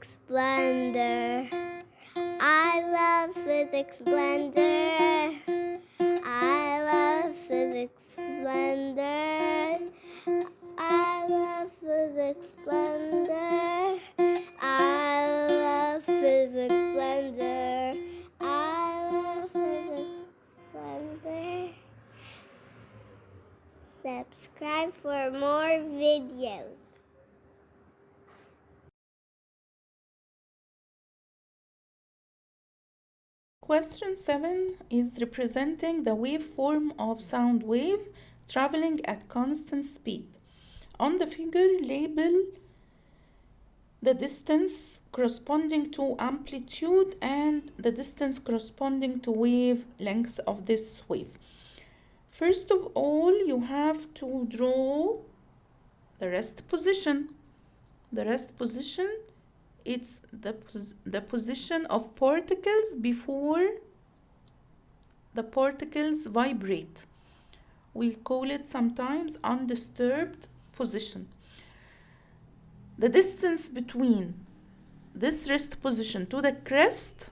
Physics Blender. I love Physics Blender. I love Physics Blender. I love Physics Blender. I love Physics Blender. I love Physics Blender. Subscribe for more videos. Question 7 is representing the waveform of sound wave traveling at constant speed. On the figure, label the distance corresponding to amplitude and the distance corresponding to wavelength of this wave. First of all, you have to draw the rest position. The rest position, it's the position of particles before the particles vibrate. We call it sometimes undisturbed position. The distance between this rest position to the crest,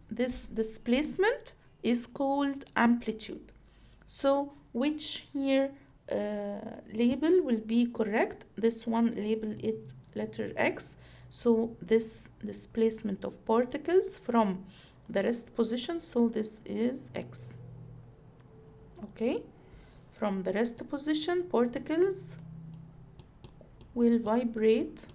this displacement, is called amplitude. So which here label will be correct? This one, label it letter X. So this displacement of particles from the rest position, so this is X. Okay, from the rest position, particles will vibrate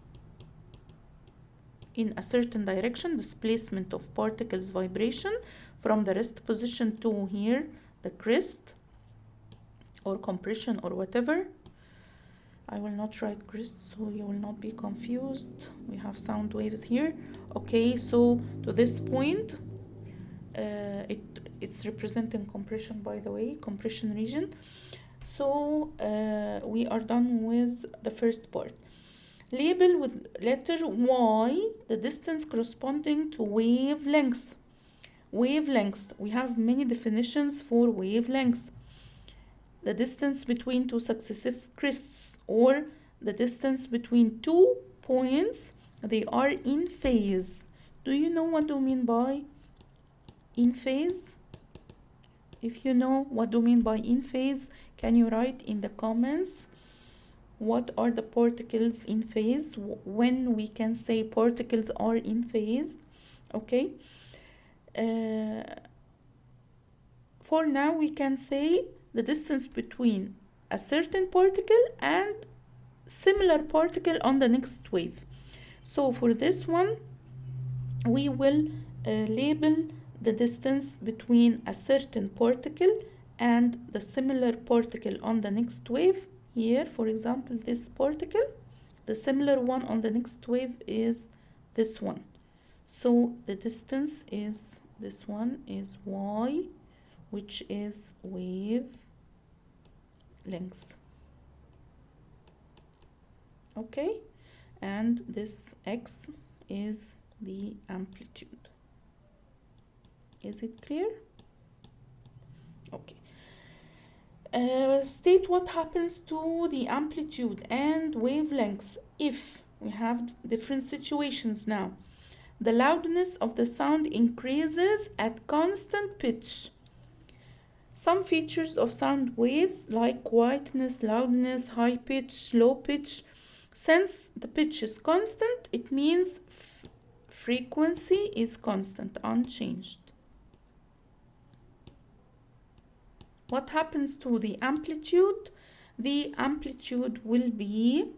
in a certain direction, displacement of particles vibration from the rest position to here, the crest or compression or whatever. I will not write crest so you will not be confused. We have sound waves here. Okay, so to this point, it's representing compression, by the way, compression region. So we are done with the first part. Label with letter Y the distance corresponding to wavelength. Wavelength, we have many definitions for wavelength. The distance between two successive crests, or the distance between 2 points, they are in phase. Do you know what do you mean by in phase? If you know what do you mean by in phase, can you write in the comments what are the particles in phase, when we can say particles are in phase. Okay, for now we can say the distance between a certain particle and similar particle on the next wave. So for this one we will label the distance between a certain particle and the similar particle on the next wave. Here, for example, this particle, the similar one on the next wave is this one. So the distance is, this one is y, which is wave length. Okay, and this x is the amplitude. Is it clear? Okay. State what happens to the amplitude and wavelength if we have different situations now. The loudness of the sound increases at constant pitch. Some features of sound waves like quietness, loudness, high pitch, low pitch. Since the pitch is constant, it means frequency is constant, unchanged. What happens to the amplitude? The amplitude will be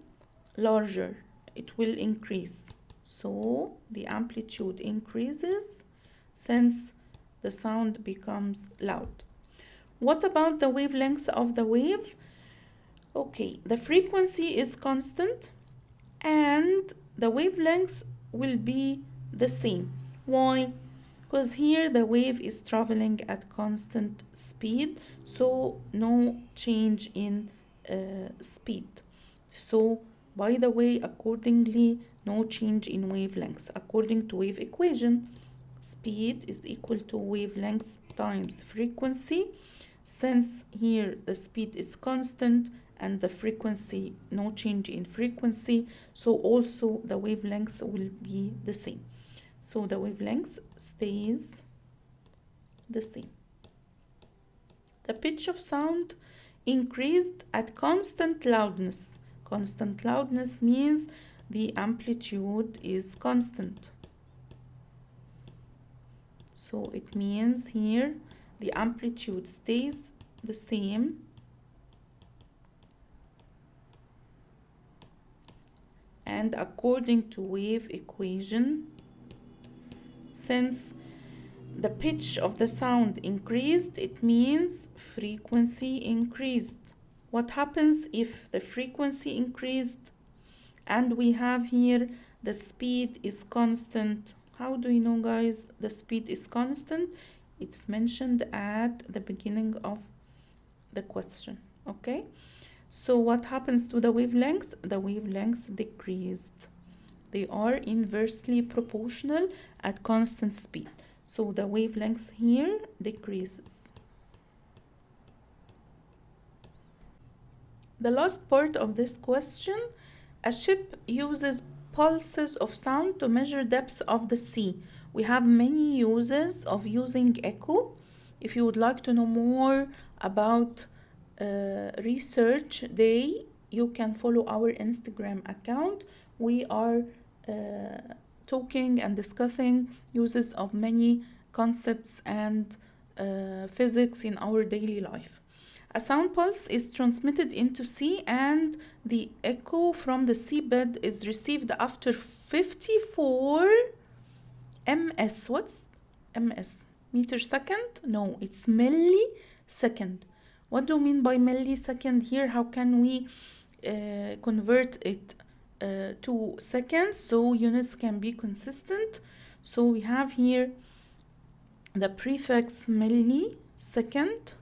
larger. It will increase. So the amplitude increases since the sound becomes loud. What about the wavelength of the wave? Okay, the frequency is constant and the wavelength will be the same. Why? Because here the wave is traveling at constant speed, so no change in speed. So by the way, accordingly, no change in wavelength. According to wave equation, speed is equal to wavelength times frequency. Since here the speed is constant and the frequency, no change in frequency, so also the wavelength will be the same. So the wavelength stays the same. The pitch of sound increased at constant loudness. Constant loudness means the amplitude is constant. So it means here the amplitude stays the same and according to wave equation, since the pitch of the sound increased, it means frequency increased. What happens if the frequency increased and we have here the speed is constant? How do you know, guys, the speed is constant? It's mentioned at the beginning of the question, okay? So what happens to the wavelength? The wavelength decreased. They are inversely proportional at constant speed. So the wavelength here decreases. The last part of this question, a ship uses pulses of sound to measure depth of the sea. We have many uses of using echo. If you would like to know more about research day, you can follow our Instagram account. We are talking and discussing uses of many concepts and physics in our daily life. A sound pulse is transmitted into sea and the echo from the seabed is received after 54 ms. What's ms? Meter second? No, it's millisecond. What do you mean by millisecond here? How can we convert it to seconds so units can be consistent? So we have here the prefix millisecond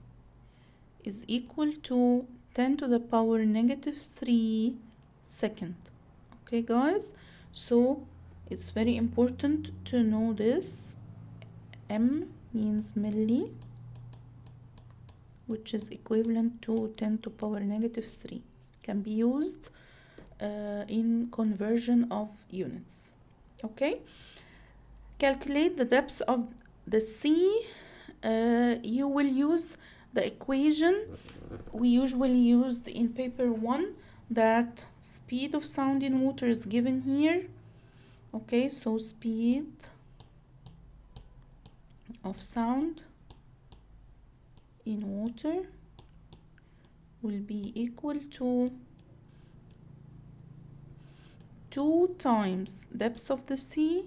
is equal to 10 to the power negative 3 second. Okay, guys, so it's very important to know this. M means milli, which is equivalent to 10 to power negative 3. Can be used in conversion of units. Okay, calculate the depth of the sea. You will use the equation we usually used in paper 1, that speed of sound in water is given here. Okay, so speed of sound in water will be equal to 2 times depth of the sea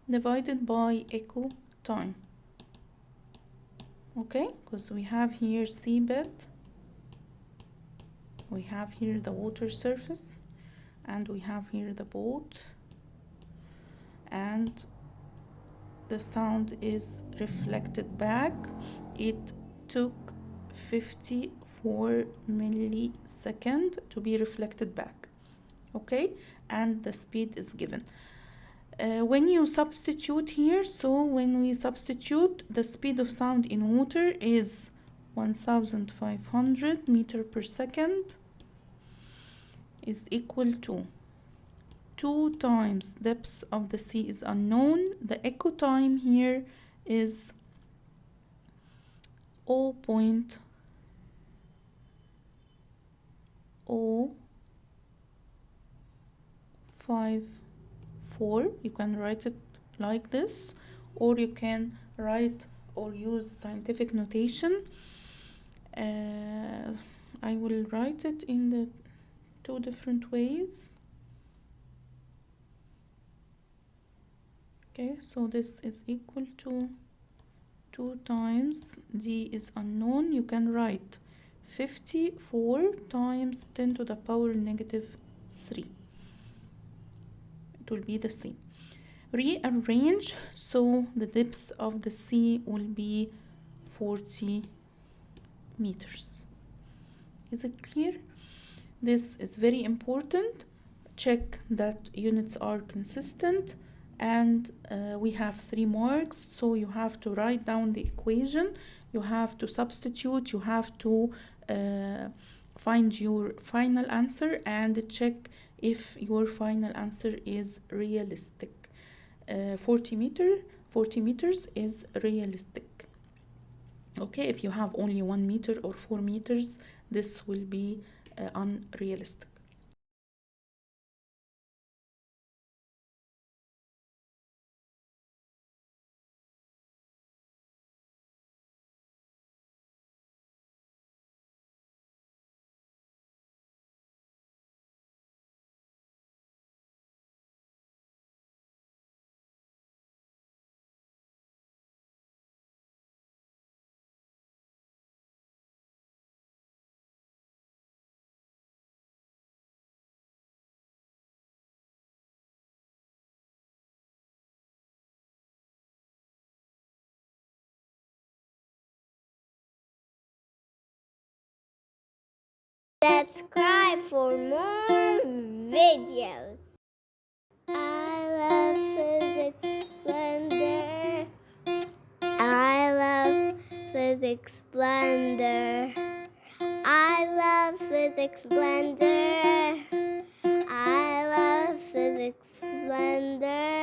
divided by echo time. Okay, because we have here seabed, we have here the water surface, and we have here the boat, and the sound is reflected back. It took 54 milliseconds to be reflected back. Okay, and the speed is given. When you substitute here, so when we substitute, the speed of sound in water is 1500 meter per second is equal to 2 times depth of the sea is unknown. The echo time here is 0.054. You can write it like this, or you can write or use scientific notation. I will write it in the 2 different ways. Okay, so this is equal to 2 times d is unknown. You can write 54 times 10 to the power negative 3. It will be the same. Rearrange, so the depth of the sea will be 40 meters. Is it clear? This is very important. Check that units are consistent and we have 3 marks, so you have to write down the equation, you have to substitute, you have to find your final answer and check if your final answer is realistic. 40 meters is realistic. Okay, if you have only 1 meter or 4 meters, this will be unrealistic. Subscribe for more videos. I love physics splendor. I love physics splendor. I love physics splendor. I love physics splendor.